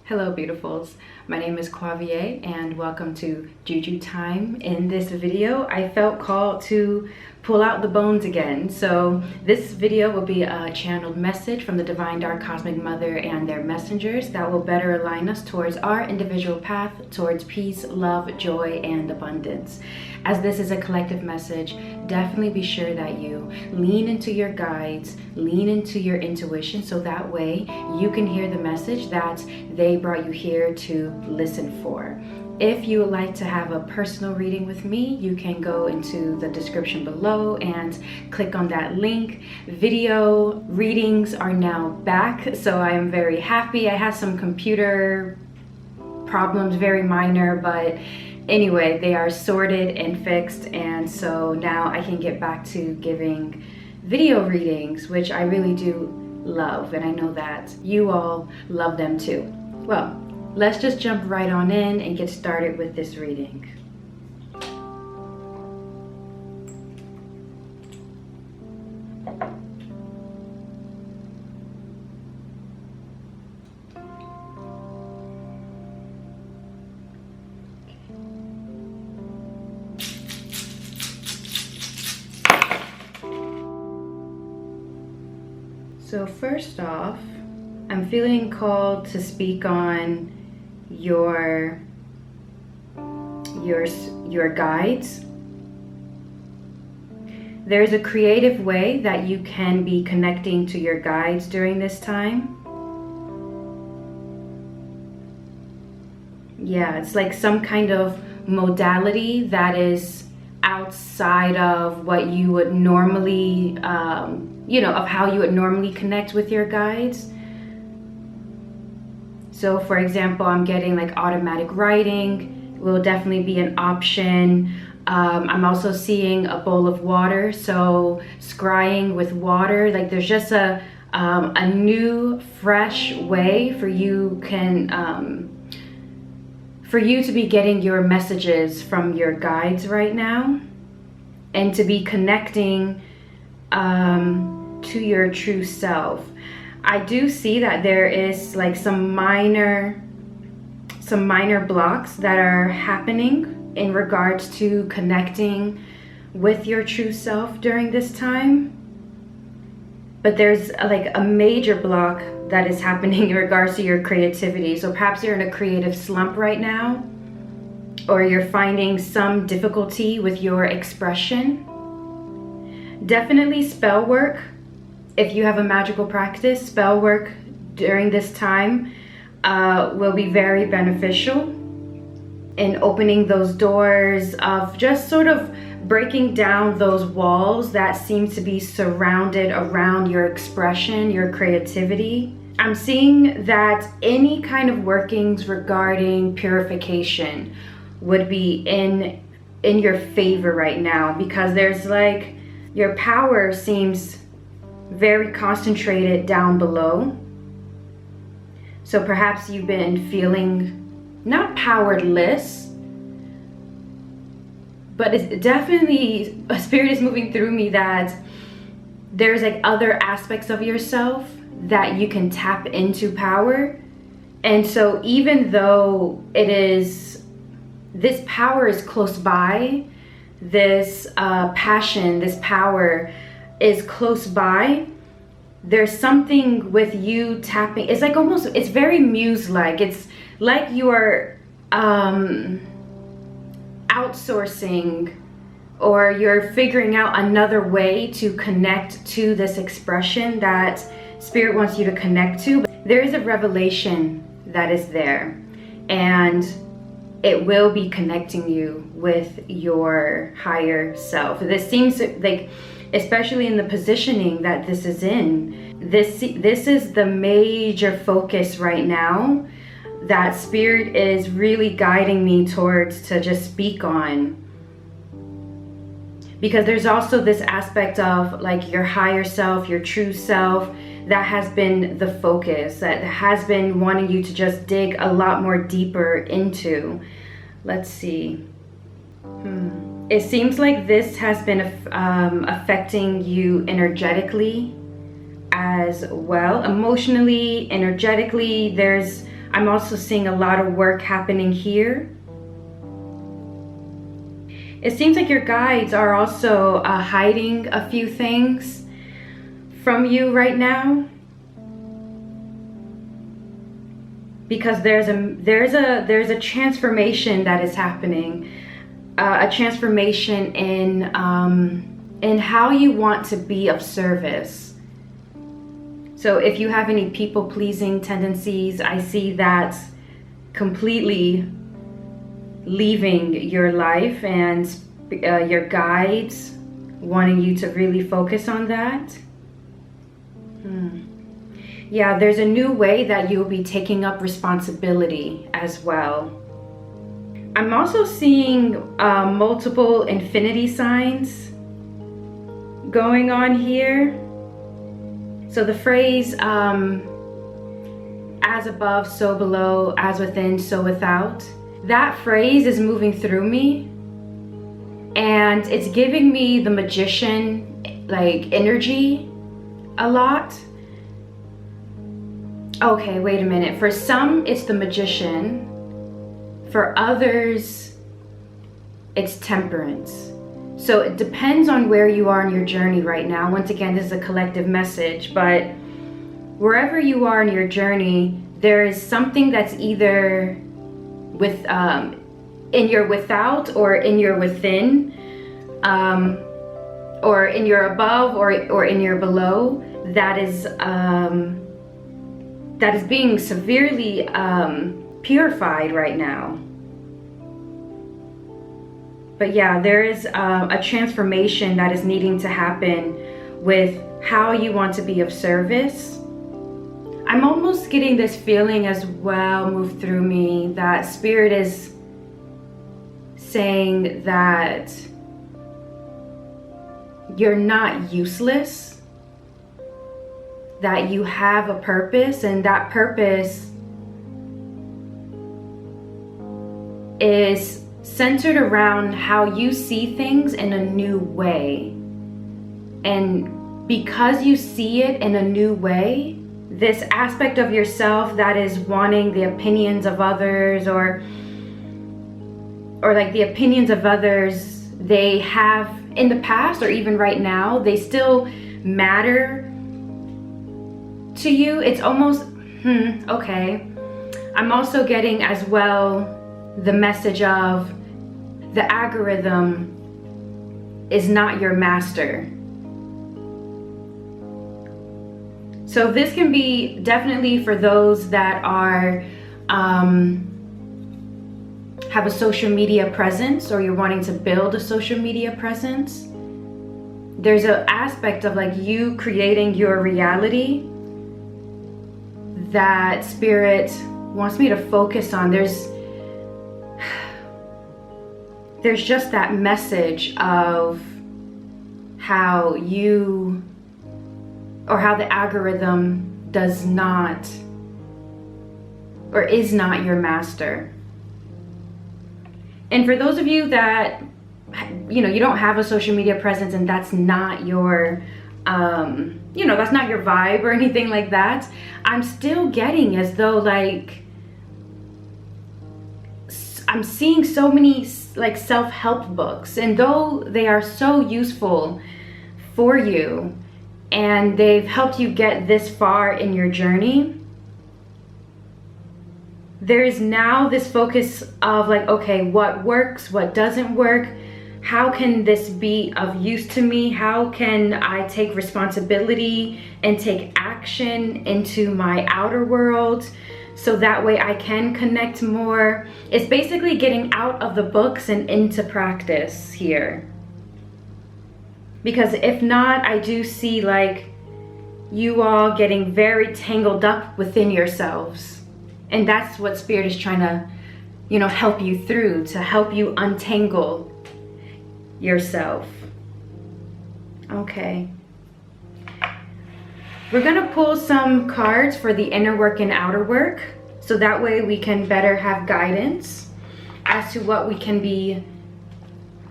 Hello beautifuls, my name is Quavia and welcome to JuJu Thyme. In this video, I felt called to pull out the bones again. So this video will be a channeled message from the Divine Dark Cosmic Mother and their messengers that will better align us towards our individual path towards peace, love, joy, and abundance. As this is a collective message, definitely be sure that you lean into your guides, lean into your intuition, so that way you can hear the message that they brought you here to listen for. If you would like to have a personal reading with me, you can go into the description below and click on that link. Video readings are now back, so I am very happy. I had some computer problems, very minor, but anyway, they are sorted and fixed, and so now I can get back to giving video readings, which I really do love, and I know that you all love them too. Well, let's just jump right on in and get started with this reading. So first off, I'm feeling called to speak on your guides. There's a creative way that you can be connecting to your guides during this time. Yeah, it's like some kind of modality that is outside of what you would normally, of how you would normally connect with your guides. So for example, I'm getting like automatic writing will definitely be an option. I'm also seeing a bowl of water, so scrying with water. Like there's just a new, fresh way for you to be getting your messages from your guides right now, and to be connecting to your true self. I do see that there is like some minor blocks that are happening in regards to connecting with your true self during this time. But there's like a major block that is happening in regards to your creativity. So perhaps you're in a creative slump right now, or you're finding some difficulty with your expression. Definitely spell work. If you have a magical practice, spell work during this time will be very beneficial in opening those doors of just sort of breaking down those walls that seem to be surrounded around your expression, your creativity. I'm seeing that any kind of workings regarding purification would be in your favor right now, because there's like your power seems very concentrated down below. So perhaps you've been feeling not powerless, but it's definitely, a spirit is moving through me that there's like other aspects of yourself that you can tap into power. And so even though this power is close by, this passion, this power is close by, there's something with you tapping. It's like almost, it's very muse-like. It's like you are outsourcing, or you're figuring out another way to connect to this expression that Spirit wants you to connect to. There is a revelation that is there, and it will be connecting you with your higher self. This seems like, especially in the positioning that this is in, this is the major focus right now that Spirit is really guiding me towards to just speak on. Because there's also this aspect of like your higher self, your true self, that has been the focus, that has been wanting you to just dig a lot more deeper into. Let's see. It seems like this has been affecting you energetically as well. Emotionally, energetically, there's I'm also seeing a lot of work happening here. It seems like your guides are also hiding a few things from you right now, because there's a transformation that is happening, a transformation in how you want to be of service. So if you have any people-pleasing tendencies, I see that completely leaving your life, and your guides wanting you to really focus on that. Yeah, there's a new way that you'll be taking up responsibility as well. I'm also seeing multiple infinity signs going on here. So the phrase, as above, so below, as within, so without, that phrase is moving through me, and it's giving me the magician like energy a lot. Okay, wait a minute. For some, it's the magician. For others, it's temperance. So it depends on where you are in your journey right now. Once again, this is a collective message, but wherever you are in your journey, there is something that's either with in your without, or in your within, or in your above, or in your below, that is being severely purified right now. But yeah, there is a transformation that is needing to happen with how you want to be of service. I'm almost getting this feeling as well move through me that Spirit is saying that you're not useless, that you have a purpose, and that purpose is centered around how you see things in a new way. And because you see it in a new way, this aspect of yourself that is wanting the opinions of others, or like the opinions of others they have in the past, or even right now, they still matter to you. It's almost, okay. I'm also getting as well the message of the algorithm is not your master. So this can be definitely for those that are have a social media presence, or you're wanting to build a social media presence. There's an aspect of like you creating your reality that Spirit wants me to focus on. There's just that message of how you, or how the algorithm does not, or is not your master. And for those of you that, you don't have a social media presence, and that's not your, that's not your vibe or anything like that, I'm still getting as though like, I'm seeing so many like self-help books, and though they are so useful for you and they've helped you get this far in your journey, there is now this focus of like, okay, what works, what doesn't work, how can this be of use to me, how can I take responsibility and take action into my outer world, so that way I can connect more. It's basically getting out of the books and into practice here. Because if not, I do see like you all getting very tangled up within yourselves. And that's what Spirit is trying to, help you through, to help you untangle yourself. Okay. We're gonna pull some cards for the inner work and outer work, so that way we can better have guidance as to what we can be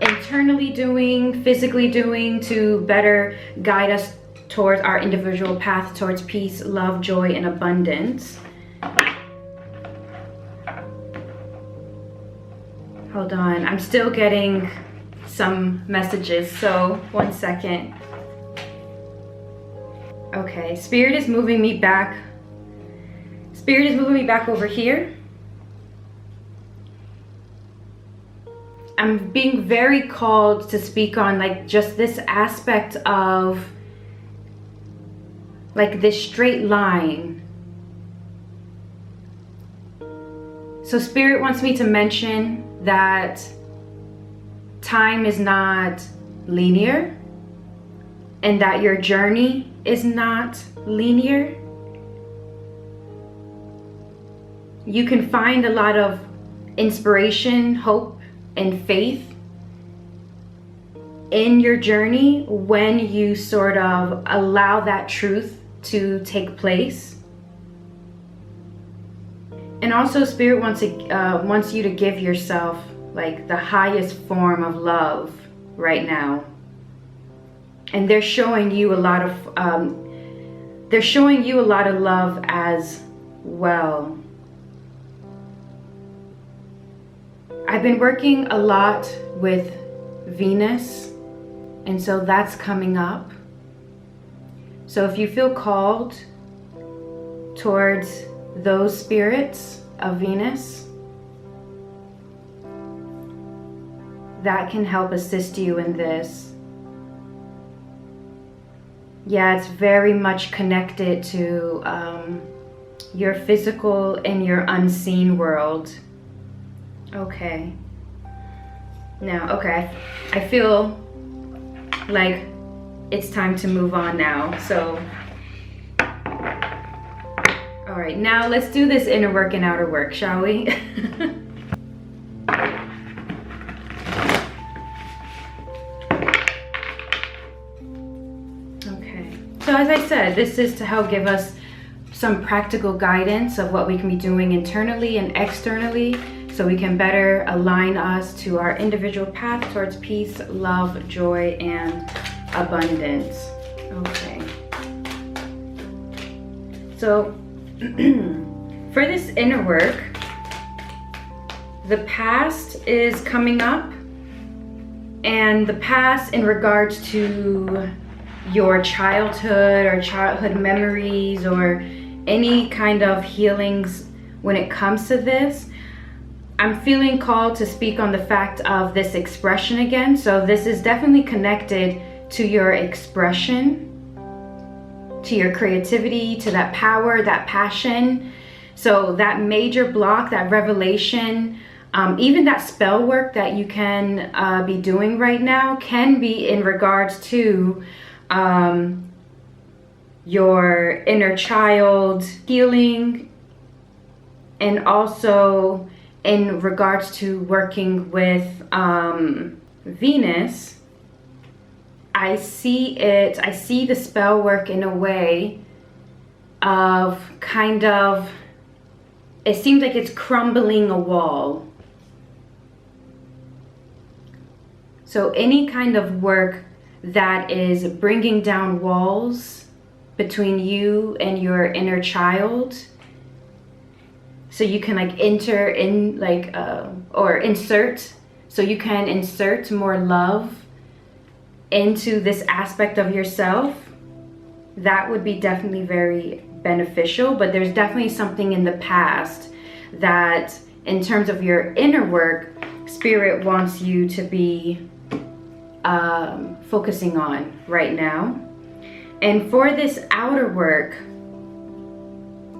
internally doing, physically doing, to better guide us towards our individual path towards peace, love, joy, and abundance. Hold on, I'm still getting some messages, so 1 second. Okay, Spirit is moving me back. Spirit is moving me back over here. I'm being very called to speak on like just this aspect of like this straight line. So Spirit wants me to mention that time is not linear and that your journey is not linear. You can find a lot of inspiration, hope, and faith in your journey when you sort of allow that truth to take place. And also Spirit wants you to give yourself like the highest form of love right now. And they're showing you a lot of love as well. I've been working a lot with Venus, and so that's coming up. So if you feel called towards those spirits of Venus, that can help assist you in this. Yeah, it's very much connected to your physical and your unseen world. Okay. Now, okay, I feel like it's time to move on now. So, all right, now let's do this inner work and outer work, shall we? Okay, so as I said, this is to help give us some practical guidance of what we can be doing internally and externally, so we can better align us to our individual path towards peace, love, joy, and abundance. Okay. So for this inner work, the past is coming up, and the past in regards to your childhood or childhood memories or any kind of healings when it comes to this. I'm feeling called to speak on the fact of this expression again. So this is definitely connected to your expression, to your creativity, to that power, that passion. So that major block, that revelation, even that spell work that you can be doing right now can be in regards to your inner child healing, and also in regards to working with Venus. I see the spell work in a way of kind of, it seems like it's crumbling a wall. So any kind of work that is bringing down walls between you and your inner child, so you can like enter in like or insert, so you can insert more love into this aspect of yourself, that would be definitely very beneficial. But there's definitely something in the past that in terms of your inner work, Spirit wants you to be focusing on right now. And for this outer work,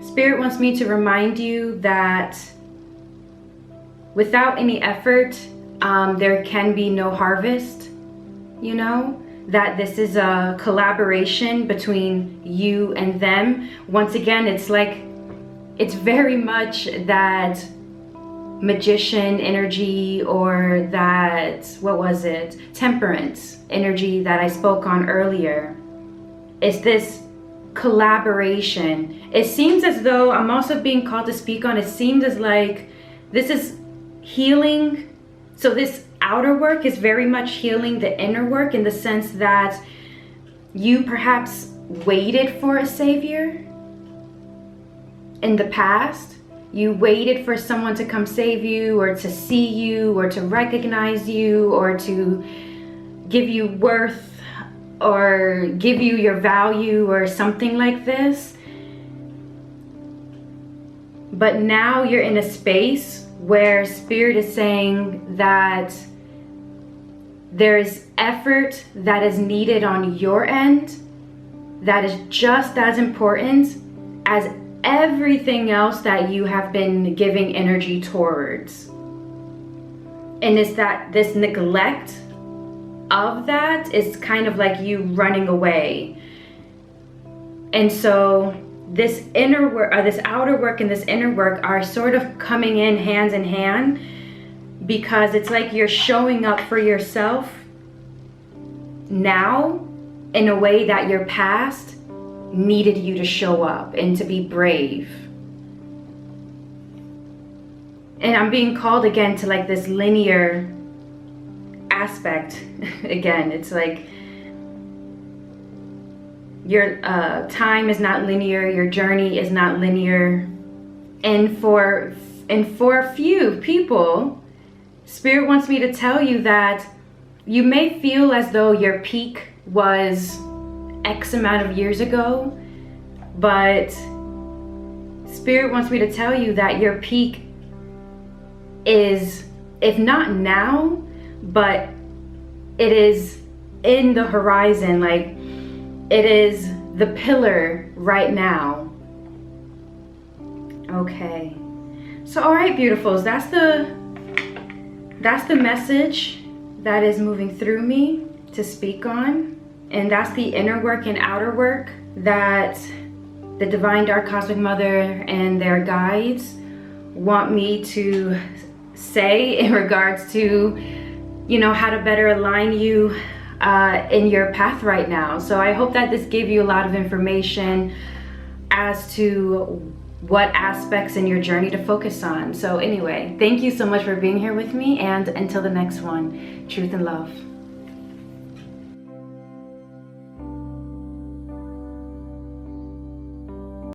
Spirit wants me to remind you that without any effort, there can be no harvest. You know, that this is a collaboration between you and them. Once again, it's like, it's very much that magician energy, or that, what was it? Temperance energy that I spoke on earlier. It's this collaboration. It seems as though I'm also being called to speak on, it seems as like this is healing. So this outer work is very much healing the inner work, in the sense that you perhaps waited for a savior in the past, you waited for someone to come save you, or to see you, or to recognize you, or to give you worth, or give you your value, or something like this. But now you're in a space where Spirit is saying that there's effort that is needed on your end that is just as important as everything else that you have been giving energy towards. And it's that this neglect of that is kind of like you running away. And so this inner work, this outer work and this inner work are sort of coming in hand, because it's like you're showing up for yourself now in a way that your past needed you to show up and to be brave. And I'm being called again to like this linear aspect. Again, it's like your time is not linear, your journey is not linear. And for a few people, Spirit wants me to tell you that you may feel as though your peak was X amount of years ago, but Spirit wants me to tell you that your peak is, if not now, but it is in the horizon. Like, it is the pillar right now. Okay, so all right, beautifuls, that's the message that is moving through me to speak on. And that's the inner work and outer work that the Divine Dark Cosmic Mother and their guides want me to say in regards to, you know, how to better align you in your path right now. So I hope that this gave you a lot of information as to what aspects in your journey to focus on. So anyway, thank you so much for being here with me, and until the next one, truth and love.